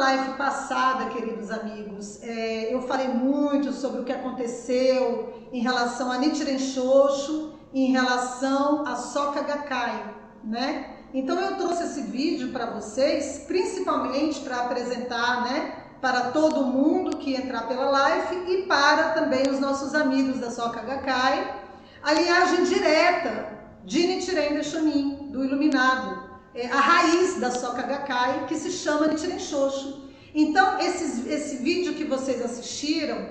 live passada, queridos amigos, eu falei muito sobre o que aconteceu em relação a Nichiren Shoshu, em relação a Soka Gakkai, né? Então eu trouxe esse vídeo para vocês, principalmente para apresentar, né, para todo mundo que entrar pela live e para também os nossos amigos da Soka Gakkai, a linhagem direta de Nichiren Daishonin, do Iluminado, a raiz da Soka Gakkai, que se chama Nichiren Shoshu. Então, esse vídeo que vocês assistiram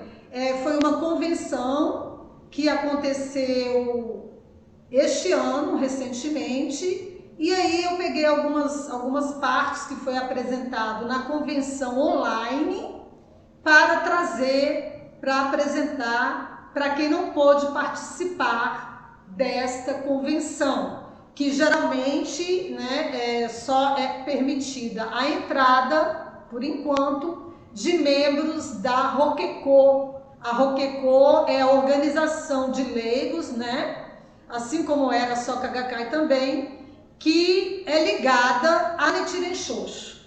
foi uma convenção que aconteceu este ano, recentemente, e aí eu peguei algumas partes que foi apresentado na convenção online para trazer, para apresentar para quem não pôde participar desta convenção, que geralmente, né, só é permitida a entrada, por enquanto, de membros da Rokeko. A Rokeko é a organização de leigos, né, assim como era a Soka Gakkai também, que é ligada a Nichiren Shoshu.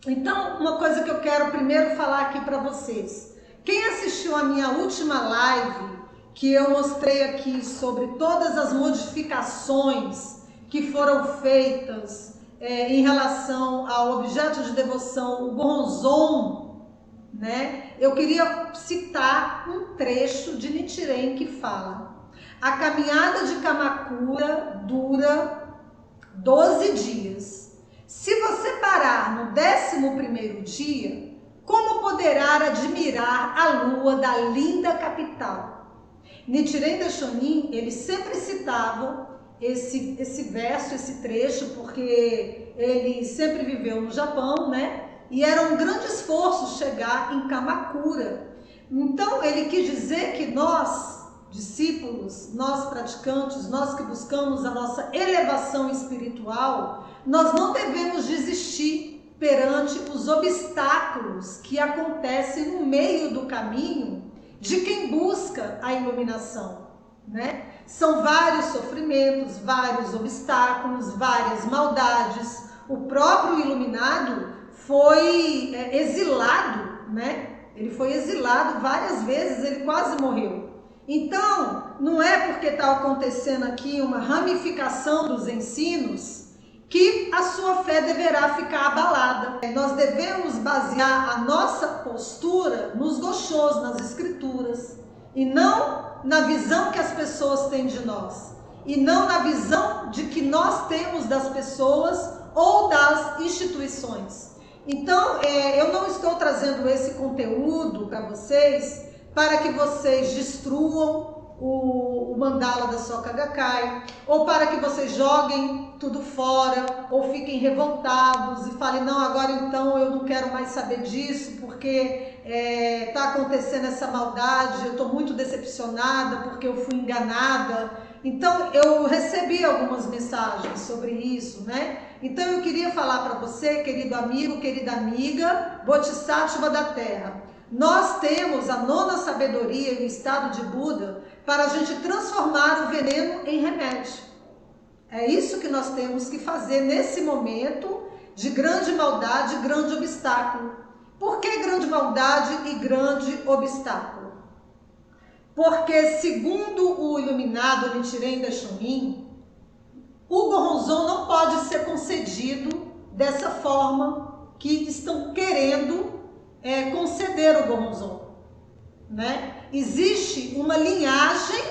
Então, uma coisa que eu quero primeiro falar aqui para vocês. Quem assistiu a minha última live, que eu mostrei aqui sobre todas as modificações que foram feitas em relação ao objeto de devoção, o Goronzon, né? Eu queria citar um trecho de Nichiren que fala: a caminhada de Kamakura dura 12 dias. Se você parar no 11º dia, como poderá admirar a lua da linda capital? Nichiren Daishonin, ele sempre citava esse verso, esse trecho, porque ele sempre viveu no Japão, né? E era um grande esforço chegar em Kamakura. Então, ele quis dizer que nós, discípulos, nós praticantes, nós que buscamos a nossa elevação espiritual, nós não devemos desistir perante os obstáculos que acontecem no meio do caminho de quem busca a iluminação, né? São vários sofrimentos, vários obstáculos, várias maldades. O próprio iluminado foi exilado, né? Ele foi exilado várias vezes, ele quase morreu. Então, não é porque está acontecendo aqui uma ramificação dos ensinos que a sua fé deverá ficar abalada. Nós devemos basear a nossa postura nos goshos, nas escrituras, e não na visão que as pessoas têm de nós, e não na visão de que nós temos das pessoas ou das instituições. Então, eu não estou trazendo esse conteúdo para vocês para que vocês destruam o mandala da Soka Gakkai, ou para que vocês joguem tudo fora, ou fiquem revoltados e falem: não, agora então eu não quero mais saber disso, porque está acontecendo essa maldade, eu estou muito decepcionada porque eu fui enganada. Então, eu recebi algumas mensagens sobre isso, né? Então, eu queria falar para você, querido amigo, querida amiga, Bodhisattva da Terra. Nós temos a 9ª sabedoria em estado de Buda para a gente transformar o veneno em remédio. É isso que nós temos que fazer nesse momento de grande maldade, grande obstáculo. Por que grande maldade e grande obstáculo? Porque, segundo o iluminado Nichiren Daishonin, o Goronzon não pode ser concedido dessa forma que estão querendo conceder o Goronzon, né? Existe uma linhagem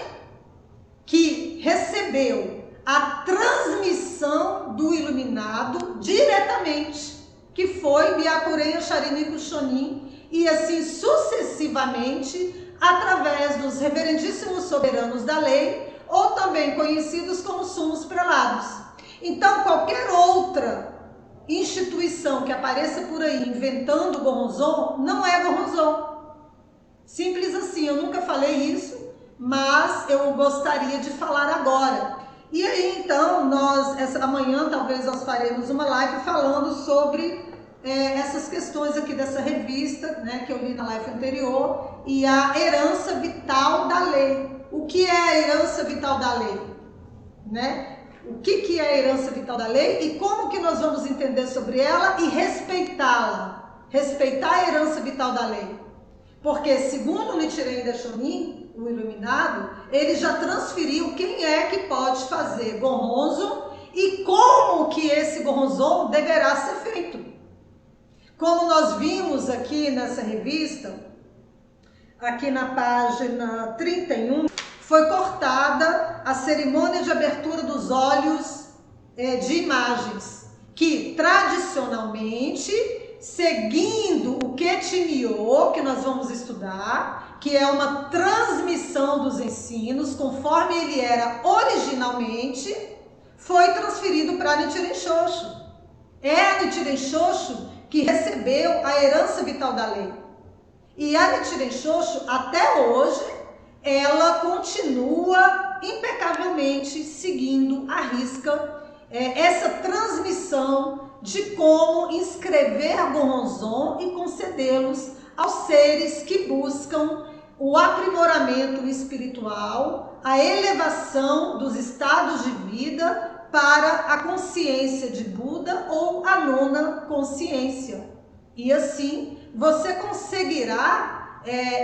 que recebeu a transmissão do iluminado diretamente, que foi Byakuren Sharinri Kushonin, e assim sucessivamente através dos reverendíssimos soberanos da lei, ou também conhecidos como sumos prelados. Então, qualquer outra instituição que apareça por aí inventando Goronzon não é Goronzon. Simples assim. Eu nunca falei isso, mas eu gostaria de falar agora. E aí, então, amanhã talvez nós faremos uma live falando sobre essas questões aqui dessa revista, né, que eu li na live anterior, e a herança vital da lei. O que é a herança vital da lei? Né? O que é a herança vital da lei e como que nós vamos entender sobre ela e respeitá-la? respeitar a herança vital da lei. Porque, segundo Nichiren Daishonin, o iluminado, ele já transferiu quem é que pode fazer Gohonzon e como que esse Gohonzon deverá ser feito. Como nós vimos aqui nessa revista, aqui na página 31, foi cortada a cerimônia de abertura dos olhos de imagens, que tradicionalmente, seguindo o Ketinyo, que nós vamos estudar, que é uma transmissão dos ensinos, conforme ele era originalmente, foi transferido para Nichiren Shoshu. É a Nichiren Shoshu que recebeu a herança vital da lei. E a Nichiren Shoshu, até hoje, ela continua impecavelmente seguindo à risca essa transmissão de como inscrever Gohonzon e concedê-los aos seres que buscam o aprimoramento espiritual, a elevação dos estados de vida para a consciência de Buda ou a nona consciência. E assim você conseguirá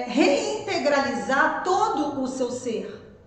reintegralizar todo o seu ser.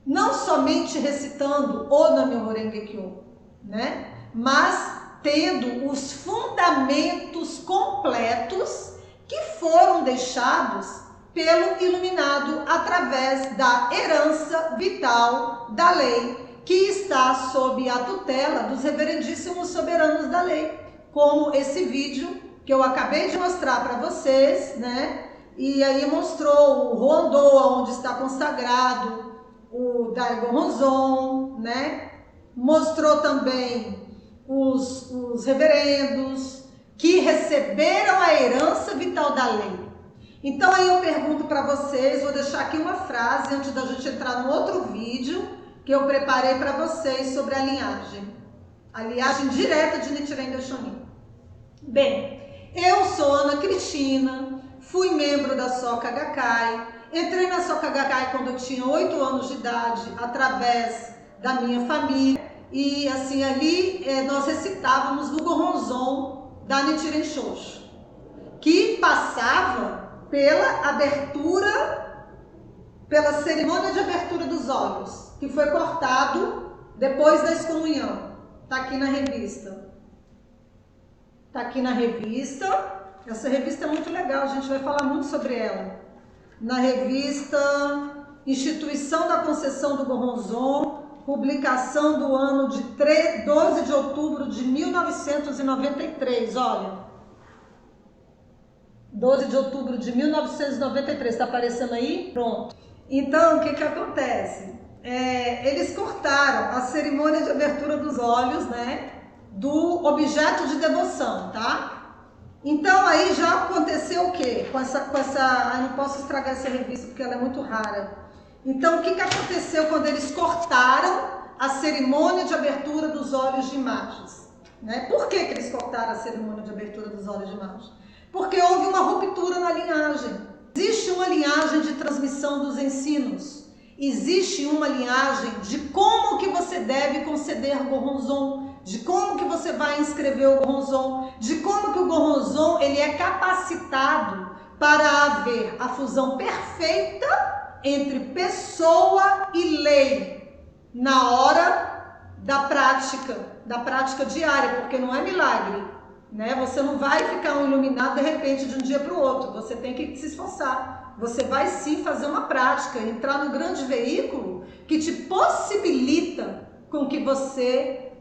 Não somente recitando o Nam-myoho Renge Kyo, né? Mas tendo os fundamentos completos que foram deixados pelo iluminado através da herança vital da lei, que está sob a tutela dos reverendíssimos soberanos da lei, como esse vídeo que eu acabei de mostrar para vocês, né? E aí mostrou o Ruandoa, onde está consagrado o Dai Gohonzon, né? Mostrou também os reverendos que receberam a herança vital da lei. Então aí eu pergunto para vocês, vou deixar aqui uma frase antes da gente entrar no outro vídeo que eu preparei para vocês sobre a linhagem direta de Nichiren Daishonin. Bem, eu sou Ana Cristina, fui membro da Soka Gakkai, entrei na Soka Gakkai quando eu tinha 8 anos de idade, através da minha família, e assim ali nós recitávamos no Gohonzon da Nichiren Shoshu, que passava pela abertura, pela cerimônia de abertura dos olhos, que foi cortado depois da excomunhão. Tá aqui na revista. Tá aqui na revista. Essa revista é muito legal, a gente vai falar muito sobre ela. Na revista Instituição da Concessão do Gohonzon, publicação do ano de 12 de outubro de 1993, olha. 12 de outubro de 1993, tá aparecendo aí? Pronto. Então, o que acontece? Eles cortaram a cerimônia de abertura dos olhos, né, do objeto de devoção, tá? Então, aí já aconteceu o quê? Eu não posso estragar essa revista porque ela é muito rara. Então, o que aconteceu quando eles cortaram a cerimônia de abertura dos olhos de imagens? Né? Por que eles cortaram a cerimônia de abertura dos olhos de imagens? Porque houve uma ruptura na linhagem. Existe uma linhagem de transmissão dos ensinos. Existe uma linhagem de como que você deve conceder Gohonzon, de como que você vai inscrever o Gohonzon, de como que o Gohonzon ele é capacitado para haver a fusão perfeita entre pessoa e lei na hora da prática diária, porque não é milagre, né? Você não vai ficar um iluminado de repente de um dia para o outro, você tem que se esforçar. Você vai sim fazer uma prática, entrar no grande veículo que te possibilita com que você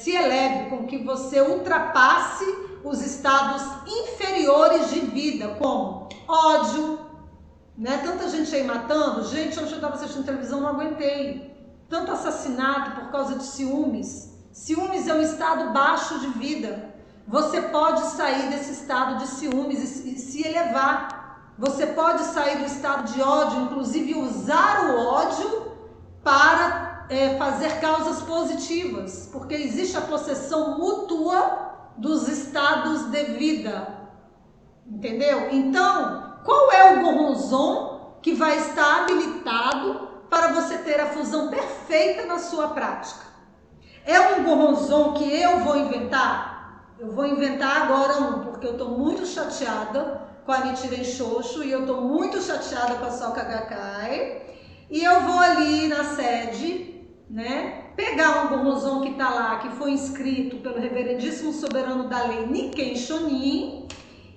se eleve, com que você ultrapasse os estados inferiores de vida, como ódio, né? Tanta gente aí matando. Gente, hoje eu estava assistindo televisão, não aguentei. Tanto assassinato por causa de ciúmes. Ciúmes é um estado baixo de vida. Você pode sair desse estado de ciúmes e se elevar. Você pode sair do estado de ódio, inclusive usar o ódio para fazer causas positivas. Porque existe a possessão mútua dos estados de vida. Entendeu? Então, qual é o Gohonzon que vai estar habilitado para você ter a fusão perfeita na sua prática? É um Gohonzon que eu vou inventar? Eu vou inventar agora um, porque eu estou muito chateada com a Nichiren Shoshu e eu estou muito chateada com a Soka Gakkai. E eu vou ali na sede, né, pegar um Goronzon que está lá, que foi inscrito pelo reverendíssimo soberano da lei Nikken Shonin,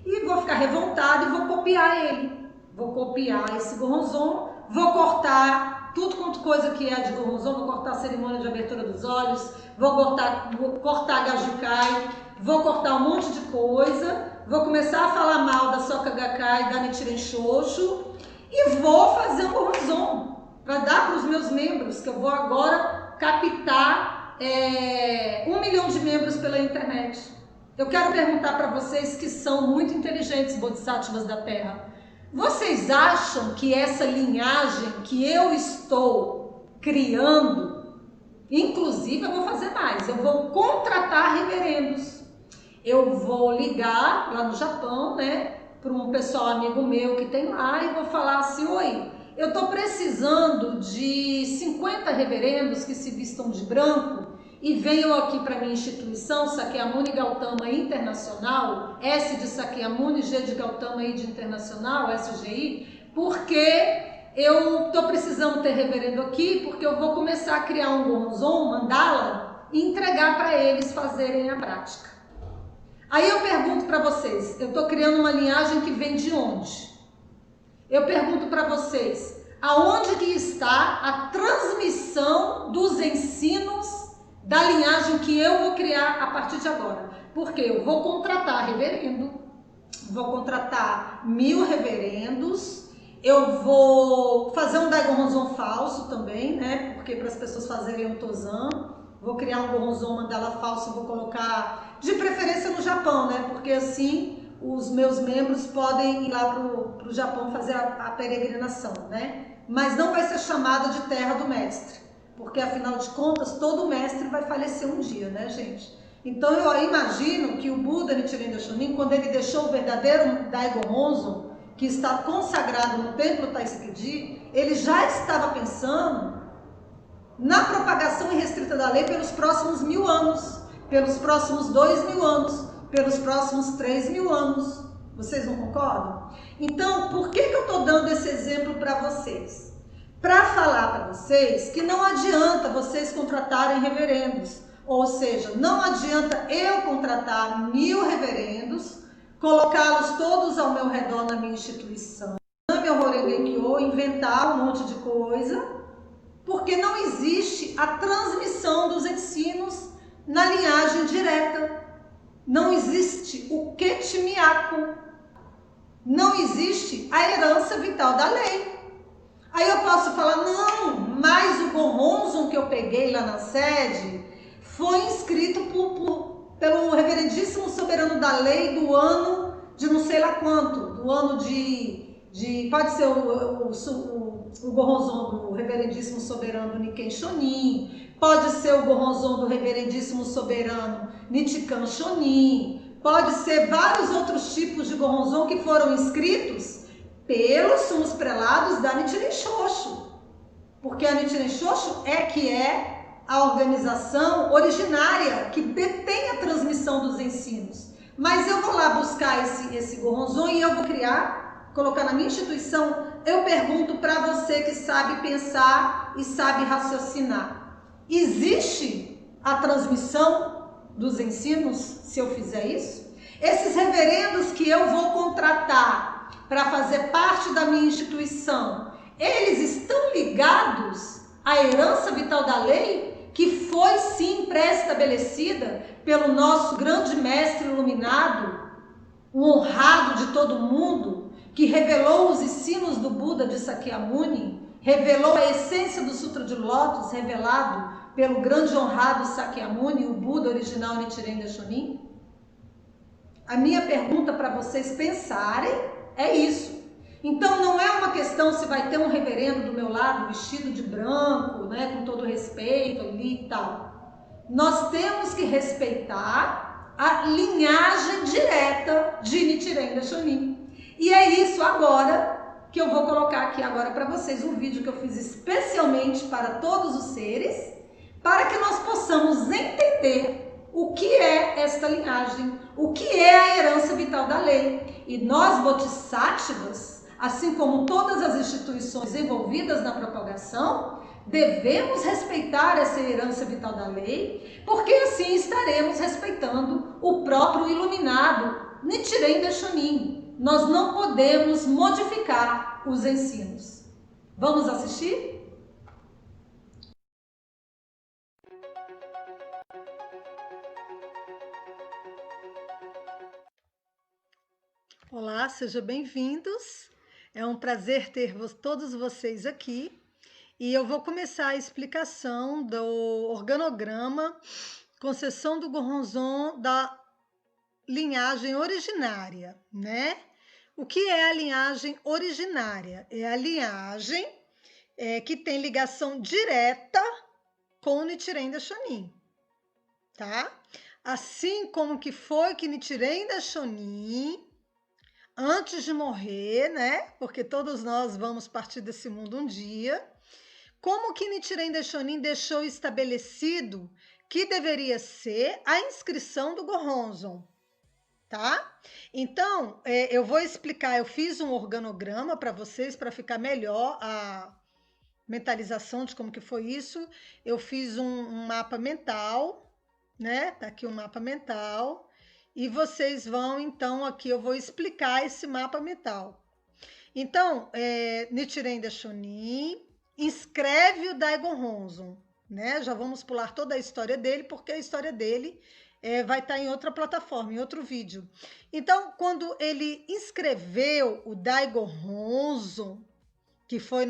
e vou ficar revoltada e vou copiar ele. Vou copiar esse Goronzon, vou cortar tudo quanto coisa que é de Goronzon, vou cortar a cerimônia de abertura dos olhos, vou cortar Gajukai, vou cortar um monte de coisa, vou começar a falar mal da Soka Gakkai e da Nichiren Shoshu e vou fazer um Goronzon para dar para os meus membros, que eu vou agora captar 1 milhão de membros pela internet. Eu quero perguntar para vocês que são muito inteligentes, Bodhisattvas da Terra. Vocês acham que essa linhagem que eu estou criando, inclusive eu vou fazer mais, eu vou contratar reverendos. Eu vou ligar lá no Japão, né, para um pessoal amigo meu que tem lá e vou falar assim: oi, eu estou precisando de 50 reverendos que se vistam de branco e venham aqui para a minha instituição, Sakyamuni Gautama Internacional, S de Sakyamuni, G de Gautama, I de Internacional, SGI, porque eu estou precisando ter reverendo aqui, porque eu vou começar a criar um Goronzon, mandala, e entregar para eles fazerem a prática. Aí eu pergunto para vocês, eu estou criando uma linhagem que vem de onde? Eu pergunto para vocês, aonde que está a transmissão dos ensinos da linhagem que eu vou criar a partir de agora? Porque eu vou contratar reverendo, vou contratar 1000 reverendos, eu vou fazer um Daigonzon falso também, né? Porque para as pessoas fazerem o Tozan, vou criar um Goronzon mandala falso, vou colocar de preferência no Japão, né? Porque assim os meus membros podem ir lá para o Japão fazer a peregrinação, né? Mas não vai ser chamada de terra do mestre, porque afinal de contas todo mestre vai falecer um dia, né, gente? Então eu imagino que o Buda Nichiren Daishonin, quando ele deixou o verdadeiro Daigonzon, que está consagrado no templo Taisakiji, ele já estava pensando na propagação irrestrita da lei pelos próximos 1000 anos, pelos próximos 2000 anos, pelos próximos 3000 anos. Vocês não concordam? Então, por que eu estou dando esse exemplo para vocês? Para falar para vocês que não adianta vocês contratarem reverendos, ou seja, não adianta eu contratar 1000 reverendos, colocá-los todos ao meu redor na minha instituição, no meu Horengekyo, inventar um monte de coisa, porque não existe a transmissão dos ensinos na linhagem direta. Não existe o Ketimiako, não existe a herança vital da lei. Aí eu posso falar, não, mas o Goronzon que eu peguei lá na sede foi inscrito pelo reverendíssimo soberano da lei do ano de não sei lá quanto, do ano pode ser o Goronzon do reverendíssimo soberano Nikken Shonin, pode ser o Goronzon do reverendíssimo soberano Nichikan Shonin, pode ser vários outros tipos de Goronzon que foram inscritos pelos sumos prelados da Nichiren Shoshu, porque a Nichiren Shoshu é a organização originária que detém a transmissão dos ensinos. Mas eu vou lá buscar esse Goronzon e eu vou criar, colocar na minha instituição. Eu pergunto para você que sabe pensar e sabe raciocinar: existe a transmissão dos ensinos se eu fizer isso? Esses reverendos que eu vou contratar para fazer parte da minha instituição, eles estão ligados à herança vital da lei, que foi sim pré-estabelecida pelo nosso grande mestre iluminado, o honrado de todo mundo, que revelou os ensinos do Buda de Sakyamuni, revelou a essência do Sutra de Lótus, revelado pelo grande honrado Sakyamuni, o Buda original Nichiren Daishonin? A minha pergunta para vocês pensarem é isso. Então não é uma questão se vai ter um reverendo do meu lado vestido de branco, né, com todo respeito ali e tal. Nós temos que respeitar a linhagem direta de Nichiren Daishonin. E é isso agora que eu vou colocar aqui agora para vocês, um vídeo que eu fiz especialmente para todos os seres, para que nós possamos entender o que é esta linhagem, o que é a herança vital da lei. E nós, bodhisattvas, assim como todas as instituições envolvidas na propagação, devemos respeitar essa herança vital da lei, porque assim estaremos respeitando o próprio iluminado, Nichiren Daishonin. Nós não podemos modificar os ensinos. Vamos assistir? Olá, sejam bem-vindos. É um prazer ter todos vocês aqui. E eu vou começar a explicação do organograma concessão do Goronzon da linhagem originária, né? O que é a linhagem originária? É a linhagem que tem ligação direta com o Nichiren Daishonin, tá? Assim como que foi que Nichiren Daishonin, antes de morrer, né? Porque todos nós vamos partir desse mundo um dia. Como que Nichiren Daishonin deixou estabelecido que deveria ser a inscrição do Goronzon, tá? Então, eu vou explicar, eu fiz um organograma para vocês, para ficar melhor a mentalização de como que foi isso. Eu fiz um mapa mental, né? Tá aqui o mapa mental. E vocês vão, então, aqui eu vou explicar esse mapa mental. Então, Nichiren Daishonin inscreve o Daigon Ronzon, né? Já vamos pular toda a história dele, porque a história dele vai estar em outra plataforma, em outro vídeo. Então, quando ele inscreveu o Daigon Ronzon, que foi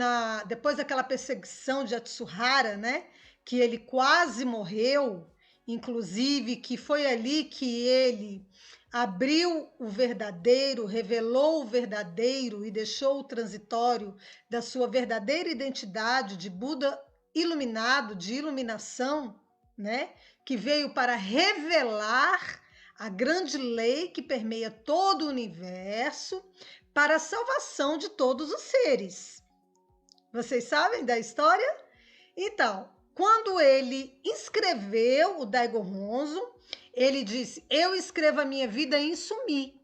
depois daquela perseguição de Atsuhara, né? Que ele quase morreu, inclusive que foi ali que ele abriu o verdadeiro, revelou o verdadeiro e deixou o transitório da sua verdadeira identidade de Buda iluminado, de iluminação, né? Que veio para revelar a grande lei que permeia todo o universo para a salvação de todos os seres. Vocês sabem da história? Então, quando ele escreveu o Daigon Ronzon, ele disse: eu escrevo a minha vida em Sumi.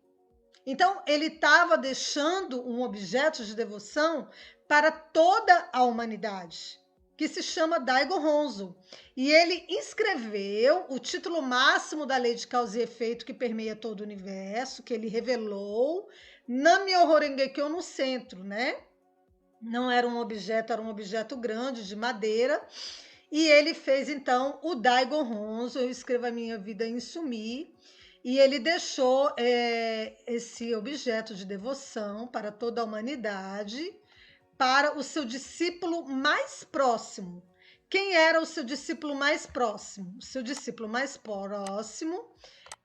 Então, ele estava deixando um objeto de devoção para toda a humanidade, que se chama Daigon Ronzon. E ele escreveu o título máximo da lei de causa e efeito que permeia todo o universo, que ele revelou, Nam-myoho Renge-kyo no centro, né? Não era um objeto, era um objeto grande de madeira. E ele fez, então, o Daigon Ronzon, eu escrevo a minha vida em Sumi. E ele deixou esse objeto de devoção para toda a humanidade, para o seu discípulo mais próximo. Quem era o seu discípulo mais próximo? O seu discípulo mais próximo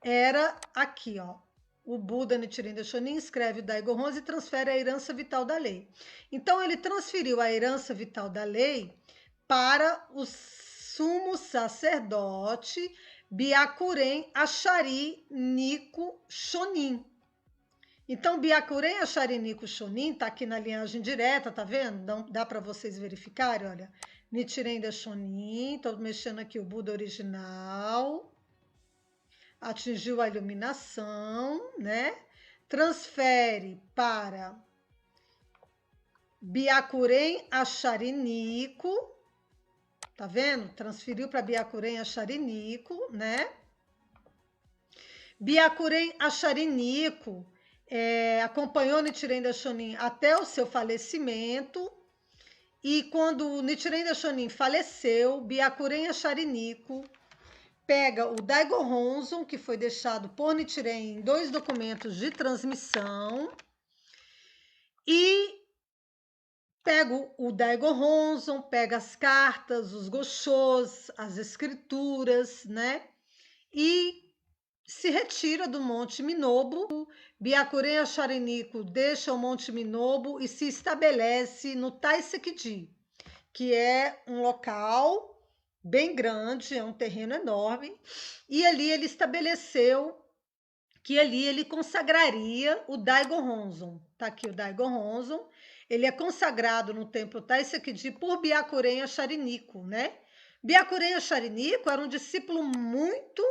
era aqui, ó. O Buda Nichiren Daishonin escreve o Daigon Ronzon e transfere a herança vital da lei. Então, ele transferiu a herança vital da lei para o sumo sacerdote Byakuren Achari Nikko Shonin. Então, Byakuren Achari Nikko Shonin está aqui na linhagem direta, tá vendo? Dá para vocês verificarem, olha. Nichiren Daishonin, estou mexendo aqui o Buda original, atingiu a iluminação, né? Transfere para Byakuren Achari Nikko, tá vendo? Transferiu para Byakuren Achari Nikko, né? Byakuren Achari Nikko acompanhou Nichiren Daishonin até o seu falecimento. E quando Nichiren Daishonin faleceu, Byakuren Achari Nikko pega o Daigon Ronzon, que foi deixado por Nichiren em 2 documentos de transmissão, e pega o Daigon Ronzon, pega as cartas, os goshos, as escrituras, né? E se retira do Monte Minobu. Byakuren Achari Nikko deixa o Monte Minobu e se estabelece no Taisekiji, que é um local bem grande, é um terreno enorme, e ali ele estabeleceu que ali ele consagraria o Daigon Ronzon. Tá aqui o Daigon Ronzon. Ele é consagrado no templo Taisekiji por Byakuren Achari Nikko, né? Byakuren Achari Nikko era um discípulo muito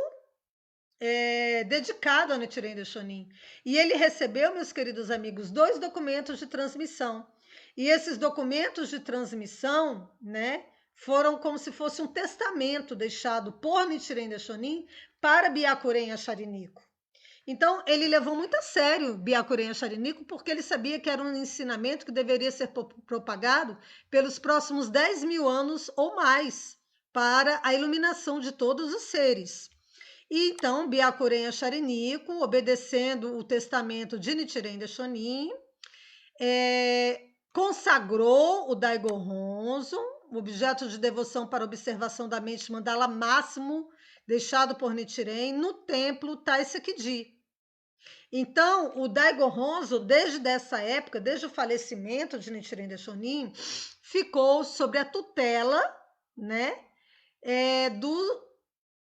dedicado a Nichiren Daishonin. E ele recebeu, meus queridos amigos, 2 documentos de transmissão. E esses documentos de transmissão, né, foram como se fosse um testamento deixado por Nichiren Daishonin para Byakuren Ashariniko. Então, ele levou muito a sério Byakuren Ashariniko, porque ele sabia que era um ensinamento que deveria ser propagado pelos próximos 10.000 anos ou mais, para a iluminação de todos os seres. E então, Byakuren Ashariniko, obedecendo o testamento de Nichiren Daishonin, consagrou o Daigo Honzo, objeto de devoção para observação da mente mandala máximo, deixado por Nichiren, no templo Taisekiji. Então, o Daigo Honzo, desde essa época, desde o falecimento de Nichiren Daishonin, ficou sob a tutela, né, do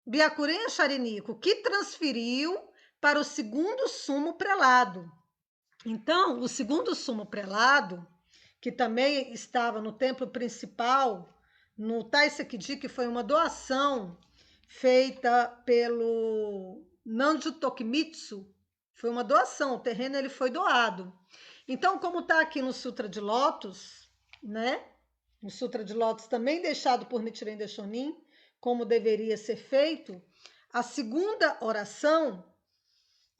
Byakuren Ashariniko, que transferiu para o segundo sumo prelado. Então, o segundo sumo prelado, que também estava no templo principal, no Taisekiji, que foi uma doação feita pelo Nanju Tokimitsu, foi uma doação, o terreno ele foi doado. Então, como está aqui no Sutra de Lótus, né? O Sutra de Lótus também deixado por Nichiren Daishonin, como deveria ser feito, a segunda oração,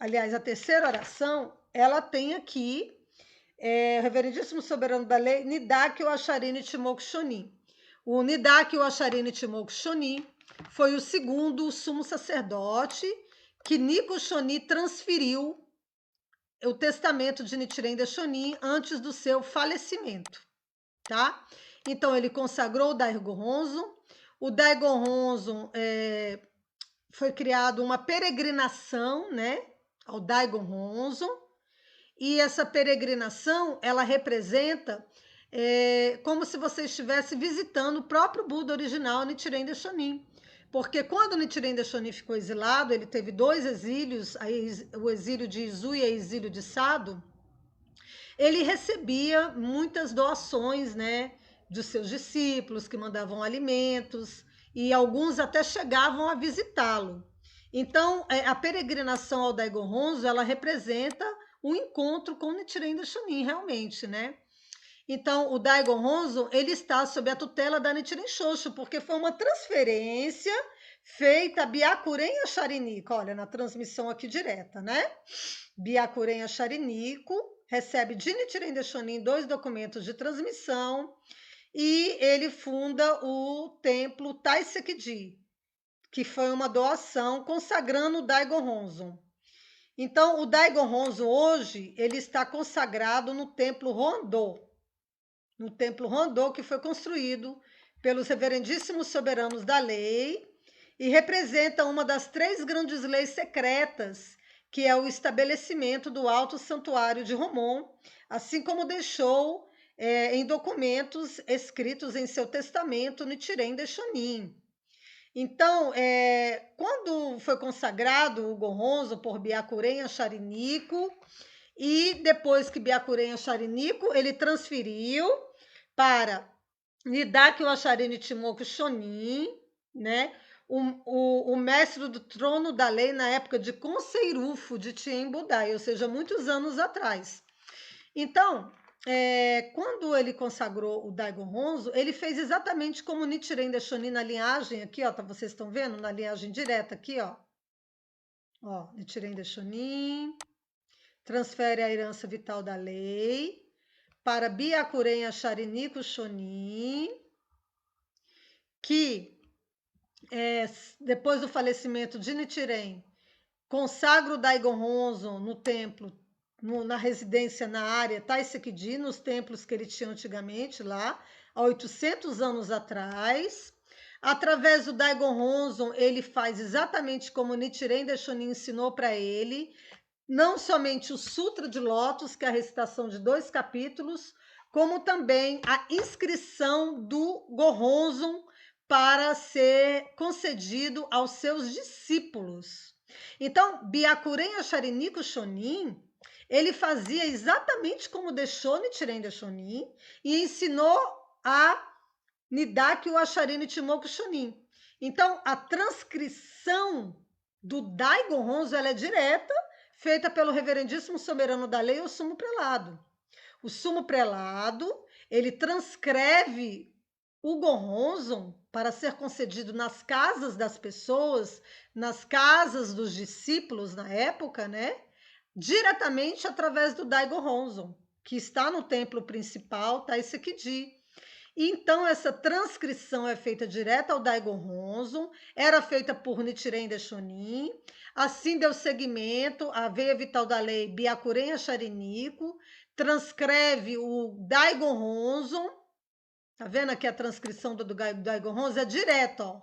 aliás, a terceira oração, ela tem aqui, Reverendíssimo Soberano da Lei, Nidaki Asharini Timoku Shonin. O Nidaki Asharini Timoku Shonin foi o segundo sumo sacerdote que Niko Shonin transferiu o testamento de Nichiren Daishonin antes do seu falecimento, tá? Então, ele consagrou o Daigo Honzo. O Daigo Honzo foi criado uma peregrinação, né, ao Daigo Honzo, e essa peregrinação, ela representa como se você estivesse visitando o próprio Buda original, Nichiren Daishonin. Porque quando Nichiren Daishonin ficou exilado, ele teve 2 exílios, o exílio de Izu e o exílio de Sado, ele recebia muitas doações, né, dos seus discípulos que mandavam alimentos, e alguns até chegavam a visitá-lo. Então, a peregrinação ao Daigo Honzo, ela representa um encontro com Nichiren Daishonin, realmente, né? Então, o Daigo Honzo, ele está sob a tutela da Nichiren Shoshu, porque foi uma transferência feita a Byakuren Ashariniko, olha, na transmissão aqui direta, né? Byakuren Ashariniko recebe de Nichiren Daishonin 2 documentos de transmissão e ele funda o templo Taisekiji, que foi uma doação consagrando o Daigo Honzo. Então, o Daigo Honzo hoje, ele está consagrado no templo Rondô, que foi construído pelos reverendíssimos soberanos da lei e representa uma das 3 grandes leis secretas, que é o estabelecimento do Alto Santuário de Romon, assim como deixou em documentos escritos em seu testamento Nichiren Daishonin. Então, quando foi consagrado o Gohonzo por Byakuren Ashariniko, e depois que Byakuren Ashariniko, ele transferiu para Nidaki Asharini Timoku Shonin, né? O mestre do trono da lei na época de Conseirufo de Chien Budai, ou seja, muitos anos atrás. Então, quando ele consagrou o Daigo Honzo, ele fez exatamente como Nichiren Daishonin na linhagem, aqui, ó, vocês estão vendo? Na linhagem direta aqui, ó. Ó, Nichiren Daishonin transfere a herança vital da lei para Byakuren Ashariniko Shonin, que depois do falecimento de Nichiren, consagra o Daigo Honzo no templo, na residência, na área Taisekiji, nos templos que ele tinha antigamente lá, há 800 anos atrás. Através do Daigo Honzo, ele faz exatamente como Nichiren Daishonin ensinou para ele, não somente o Sutra de Lótus, que é a recitação de 2 capítulos, como também a inscrição do Gohonzon para ser concedido aos seus discípulos. Então, Byakuren Ashariniko Shonin, ele fazia exatamente como deixou Nichiren Daishonin e ensinou a Nidaki Asharini Timoku Shonin. Então, a transcrição do Daigon Honzo, ela é direta, feita pelo reverendíssimo soberano da lei, o sumo prelado. O sumo prelado, ele transcreve o Goronzon para ser concedido nas casas das pessoas, nas casas dos discípulos na época, né? Diretamente através do Daigon Honzo, que está no templo principal, Taisekidi. Então, essa transcrição é feita direto ao Daigon Honzo, era feita por Nichiren Daishonin, assim deu seguimento à veia vital da lei Byakuren Acharinico, transcreve o Daigon Honzo, tá vendo aqui a transcrição do Daigon Honzo? É direto, ó.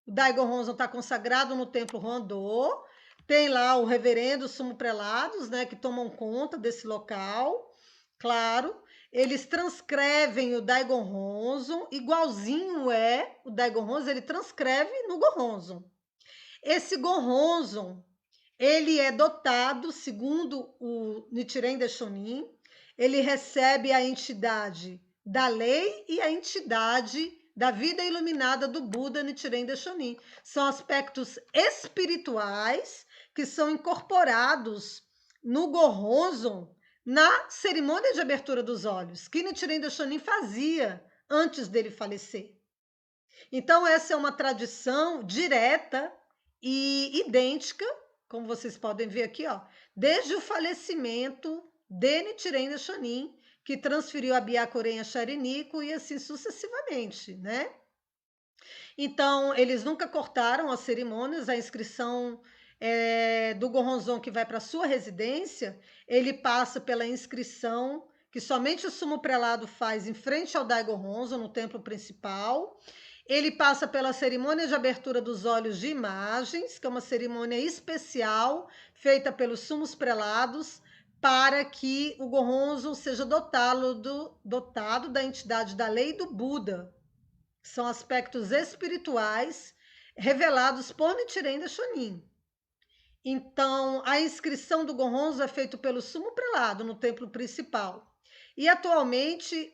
O Daigon Honzo está consagrado no templo Rondô, tem lá o reverendo, os sumo prelados, né, que tomam conta desse local, claro. Eles transcrevem o Daigon Honzo, igualzinho é o Daigon Honzo, ele transcreve no Goronzon. Esse Goronzon, ele é dotado, segundo o Nichiren Daishonin, ele recebe a entidade da lei e a entidade da vida iluminada do Buda Nichiren Daishonin. São aspectos espirituais que são incorporados no Goronzon, na cerimônia de abertura dos olhos, que Nichiren Daishonin fazia antes dele falecer. Então, essa é uma tradição direta e idêntica, como vocês podem ver aqui, ó, desde o falecimento de Nichiren Daishonin, que transferiu a Byakuren a Acharinico e assim sucessivamente, né? Então, eles nunca cortaram as cerimônias, a inscrição do Goronzon que vai para sua residência, ele passa pela inscrição que somente o sumo prelado faz em frente ao Daigon Honzo, no templo principal. Ele passa pela cerimônia de abertura dos olhos de imagens, que é uma cerimônia especial feita pelos sumos prelados para que o Goronzon seja dotado da entidade da lei do Buda. São aspectos espirituais revelados por Nichiren Daishonin. Então, a inscrição do Goronzon é feita pelo sumo prelado no templo principal. E atualmente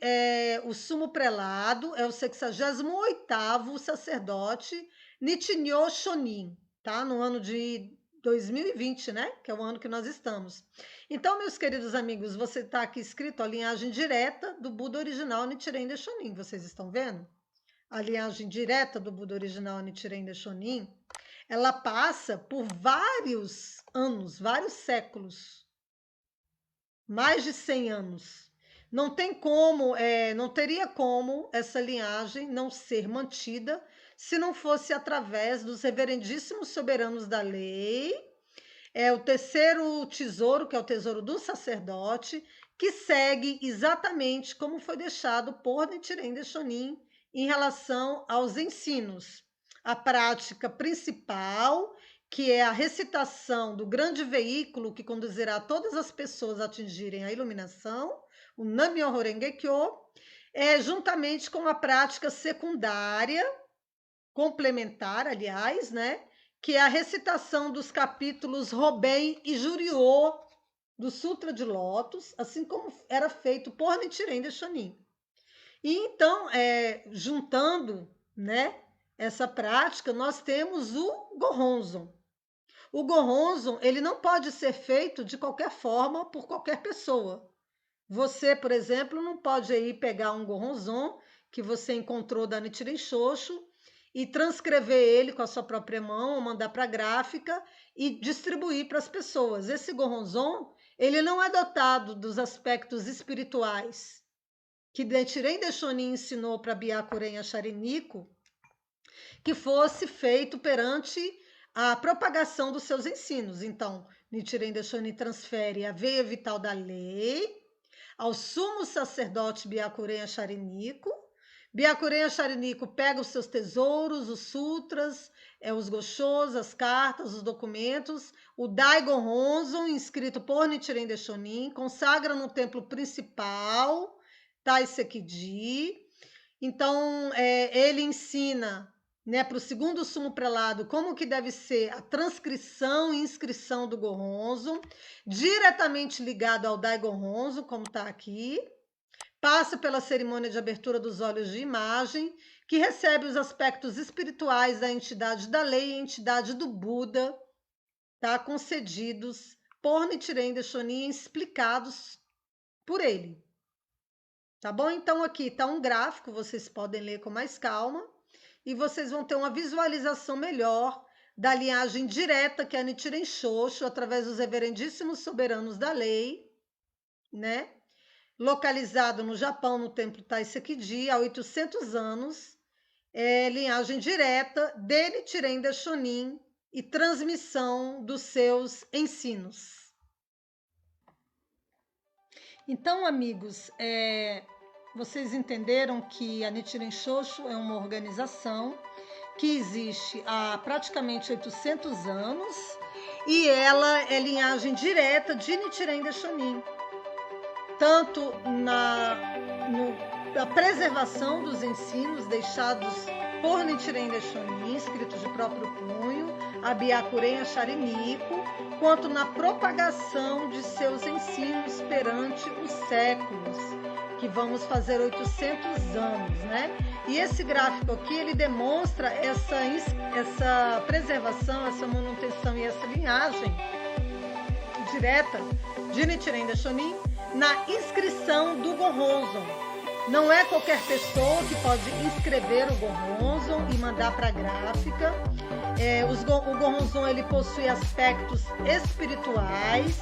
o sumo prelado é o 68º sacerdote Nichinyo Shonin, tá? No ano de 2020, né? Que é o ano que nós estamos. Então, meus queridos amigos, você está aqui escrito a linhagem direta do Buda original Nichiren Daishonin. Vocês estão vendo? A linhagem direta do Buda original Nichiren Daishonin, ela passa por vários anos, vários séculos, mais de 100 anos. Não tem como, não teria como essa linhagem não ser mantida se não fosse através dos reverendíssimos soberanos da lei. É o terceiro tesouro, que é o tesouro do sacerdote, que segue exatamente como foi deixado por Nichiren Daishonin em relação aos ensinos. A prática principal, que é a recitação do grande veículo que conduzirá todas as pessoas a atingirem a iluminação, o Nam-myoho Renge-kyo, juntamente com a prática secundária, complementar, aliás, né? Que é a recitação dos capítulos Roben e Juriô do Sutra de Lótus, assim como era feito por Nichiren Daishonin. E então, juntando, né, essa prática, nós temos o Goronzon. O Goronzon, ele não pode ser feito de qualquer forma por qualquer pessoa. Você, por exemplo, não pode aí pegar um Goronzon que você encontrou da Nichiren Shoshu e transcrever ele com a sua própria mão, ou mandar para a gráfica e distribuir para as pessoas. Esse Goronzon, ele não é dotado dos aspectos espirituais que Nichiren Daishonin ensinou para Byakuren Acharinico, que fosse feito perante a propagação dos seus ensinos. Então, Nichiren Daishonin transfere a veia vital da lei ao sumo sacerdote Byakuren Acharinico. Byakuren Acharinico pega os seus tesouros, os sutras, os goshos, as cartas, os documentos, o Daigon Honzo, inscrito por Nichiren Daishonin, consagra no templo principal, Taisekidi. Então, ele ensina, né, para o segundo sumo prelado como que deve ser a transcrição e inscrição do Goronzon, diretamente ligado ao Daigon Honzo, como está aqui. Passa pela cerimônia de abertura dos olhos de imagem, que recebe os aspectos espirituais da entidade da lei e entidade do Buda, tá, concedidos por Nichiren Daishonin, explicados por ele. Tá bom? Então aqui está um gráfico, vocês podem ler com mais calma, e vocês vão ter uma visualização melhor da linhagem direta que é a Nichiren Shoshu, através dos reverendíssimos soberanos da lei, né? Localizado no Japão, no templo Taisekiji, há 800 anos, linhagem direta de Nichiren Daishonin e transmissão dos seus ensinos. Então, amigos, vocês entenderam que a Nichiren Shoshu é uma organização que existe há praticamente 800 anos e ela é linhagem direta de Nichiren Daishonin, tanto na preservação dos ensinos deixados por Nichiren Daishonin, escritos de próprio punho, a Byakuren Achari Nikko, quanto na propagação de seus ensinos perante os séculos, que vamos fazer 800 anos, né? E esse gráfico aqui, ele demonstra essa preservação, essa manutenção e essa linhagem direta de Nichiren Daishonin na inscrição do Gohonzon. Não é qualquer pessoa que pode inscrever o Gohonzon e mandar para a gráfica. O Gohonzon, ele possui aspectos espirituais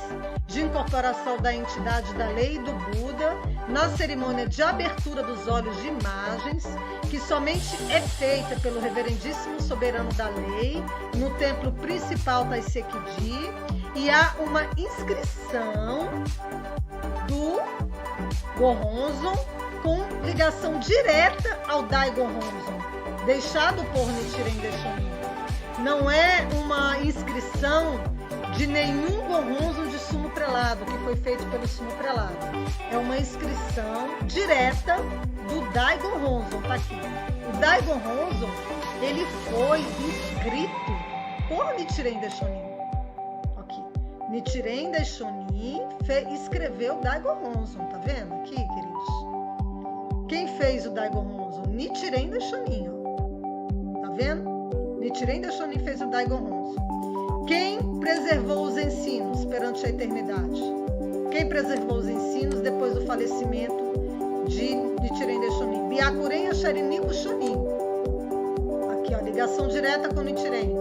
de incorporação da entidade da lei do Buda na cerimônia de abertura dos olhos de imagens, que somente é feita pelo reverendíssimo soberano da lei no templo principal Taisekiji, e há uma inscrição do Gohonzon com ligação direta ao Dai Gohonzon, deixado por Nichiren Daishonin. Não é uma inscrição de nenhum Gohonzon de sumo prelado, que foi feito pelo sumo prelado. É uma inscrição direta do Dai Gohonzon, tá aqui. O Dai Gohonzon, ele foi inscrito por Nichiren Daishonin. Aqui. Nichiren Daishonin escreveu o Dai Gohonzon, tá vendo aqui, queridos? Quem fez o Dai Gohonzon? Nichiren Daishonin, ó. Tá vendo? Nichiren Daishonin fez o Dai Gohonzon. Quem preservou os ensinos perante a eternidade? Quem preservou os ensinos depois do falecimento de Nichiren Daishonin? Byakuren Achari Nikko Shonin. Aqui, ó, ligação direta com Nichiren.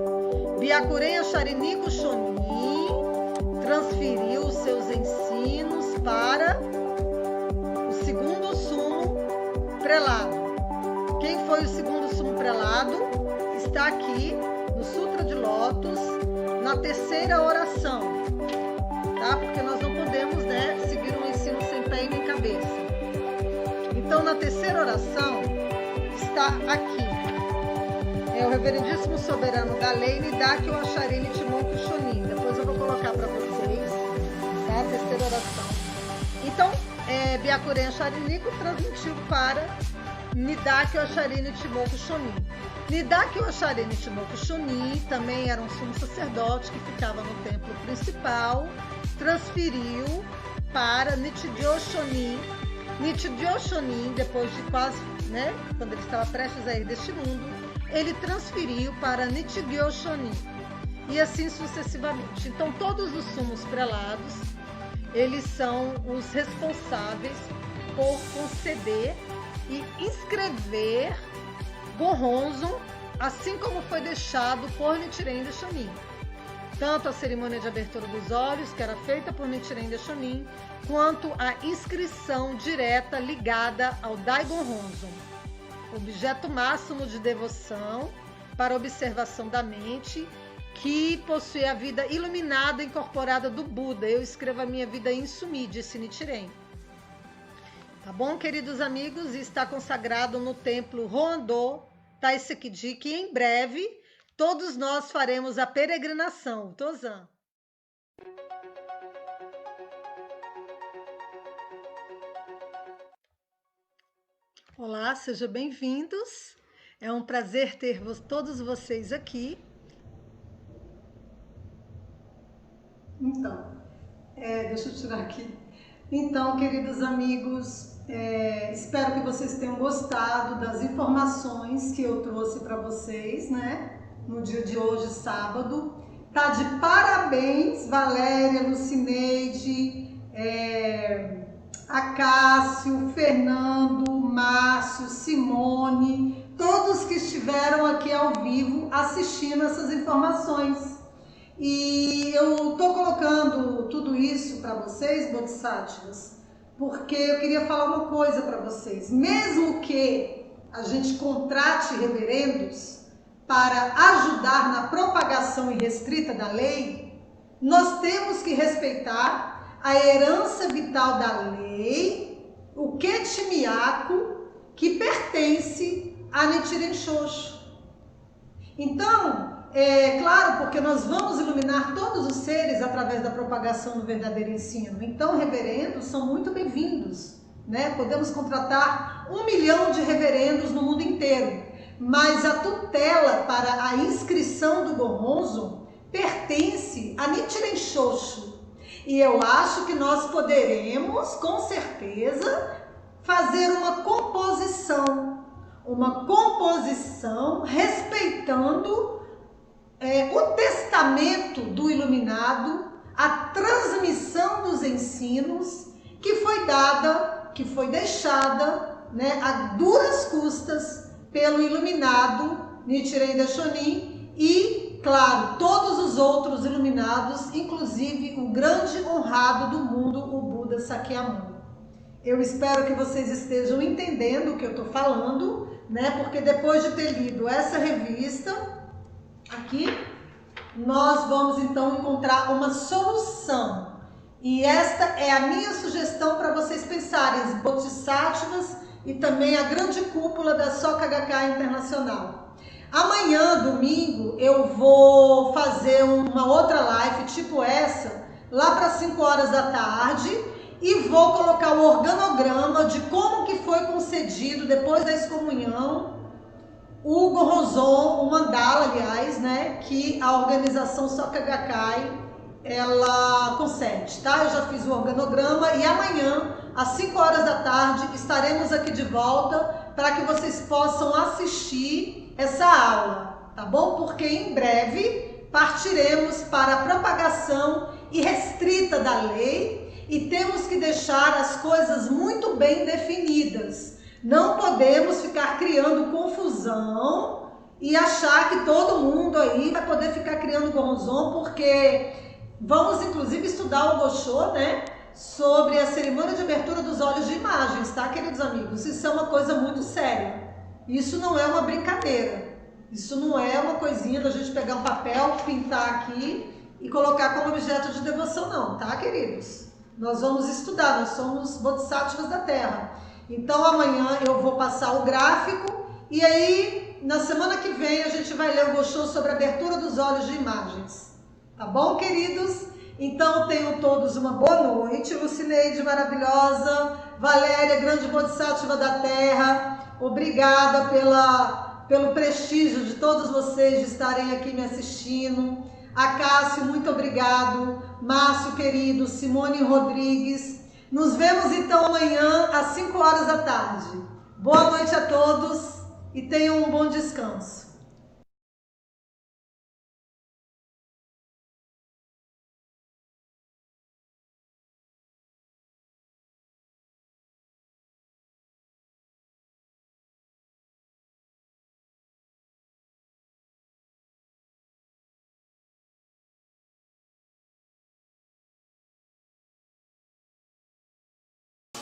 Byakuren Achari Nikko Shonin transferiu os seus ensinos para o segundo sumo prelado. Quem foi o segundo sumo prelado? Está aqui no Sutra de Lótus, na terceira oração, tá? Porque nós não podemos, né, seguir um ensino sem pé e nem cabeça. Então, na terceira oração, está aqui. É o reverendíssimo soberano da lei, Nidaki Achari Nichimoku Shonin. Depois eu vou colocar para vocês, tá? A terceira oração. Então, Byakuren Achari Nikko transmitiu para Nidaki Achari Nichimoku Shonin. Nidaki Achari Nichimoku Shonin também era um sumo sacerdote que ficava no templo principal, transferiu para Nichijō Shonin. Nichijō Shonin, depois de quase, né, quando ele estava prestes a ir deste mundo, ele transferiu para Nichijō Shonin. E assim sucessivamente. Então, todos os sumos prelados, eles são os responsáveis por conceder e inscrever Gohonzon, assim como foi deixado por Nichiren Daishonin. Tanto a cerimônia de abertura dos olhos, que era feita por Nichiren Daishonin, quanto a inscrição direta ligada ao Dai Gohonzon, objeto máximo de devoção para observação da mente, que possui a vida iluminada e incorporada do Buda. Eu escrevo a minha vida em Sumi, disse Nichiren. Tá bom, queridos amigos? Está consagrado no templo Hondo Taisekiji, que em breve todos nós faremos a peregrinação. Tozan. Olá, sejam bem-vindos. É um prazer ter todos vocês aqui. Então, deixa eu tirar aqui. Então, queridos amigos, espero que vocês tenham gostado das informações que eu trouxe para vocês, né? No dia de hoje, sábado. Tá de parabéns, Valéria, Lucineide, Acácio, Fernando, Márcio, Simone, todos que estiveram aqui ao vivo assistindo essas informações. E eu tô colocando tudo isso para vocês, Bodhisattvas, porque eu queria falar uma coisa para vocês. Mesmo que a gente contrate reverendos para ajudar na propagação irrestrita da lei, nós temos que respeitar a herança vital da lei, o Ketimiaco, que pertence a Nichiren Shoshu. Então, claro, porque nós vamos iluminar todos os seres através da propagação do verdadeiro ensino. Então, reverendos são muito bem-vindos, né? Podemos contratar 1 milhão de reverendos no mundo inteiro, mas a tutela para a inscrição do Gohonzon pertence a Nichiren Shoshu. E eu acho que nós poderemos, com certeza, fazer uma composição respeitando o testamento do iluminado, a transmissão dos ensinos que foi deixada, né, a duras custas pelo iluminado Nichiren Daishonin e, claro, todos os outros iluminados, inclusive o grande honrado do mundo, o Buda Sakyamuni. Eu espero que vocês estejam entendendo o que eu estou falando, né? Porque depois de ter lido essa revista aqui, nós vamos então encontrar uma solução. E esta é a minha sugestão para vocês pensarem, as Bodhisattvas e também a grande cúpula da Soka Gakkai Internacional. Amanhã, domingo, eu vou fazer uma outra live tipo essa, lá para 5 horas da tarde, e vou colocar o organograma de como que foi concedido, depois da excomunhão, o Gohonzon, o mandala, aliás, né, que a organização Soka Gakkai, ela concede, tá? Eu já fiz o organograma e amanhã, às 5 horas da tarde, estaremos aqui de volta para que vocês possam assistir essa aula, tá bom? Porque em breve partiremos para a propagação irrestrita da lei e temos que deixar as coisas muito bem definidas. Não podemos ficar criando confusão e achar que todo mundo aí vai poder ficar criando Gohonzon, porque vamos inclusive estudar o Gosho, né, sobre a cerimônia de abertura dos olhos de imagens, tá, queridos amigos? Isso é uma coisa muito séria. Isso não é uma brincadeira. Isso não é uma coisinha da gente pegar um papel, pintar aqui e colocar como objeto de devoção, não, tá, queridos? Nós vamos estudar, nós somos Bodhisattvas da Terra. Então amanhã eu vou passar o gráfico e aí na semana que vem a gente vai ler o Gosho sobre a abertura dos olhos de imagens. Tá bom, queridos? Então tenham todos uma boa noite. Lucineide maravilhosa, Valéria, grande Bodhisattva da Terra, obrigada pelo prestígio de todos vocês de estarem aqui me assistindo. Acácio, muito obrigado. Márcio, querido, Simone Rodrigues. Nos vemos então amanhã às 5 horas da tarde. Boa noite a todos e tenham um bom descanso.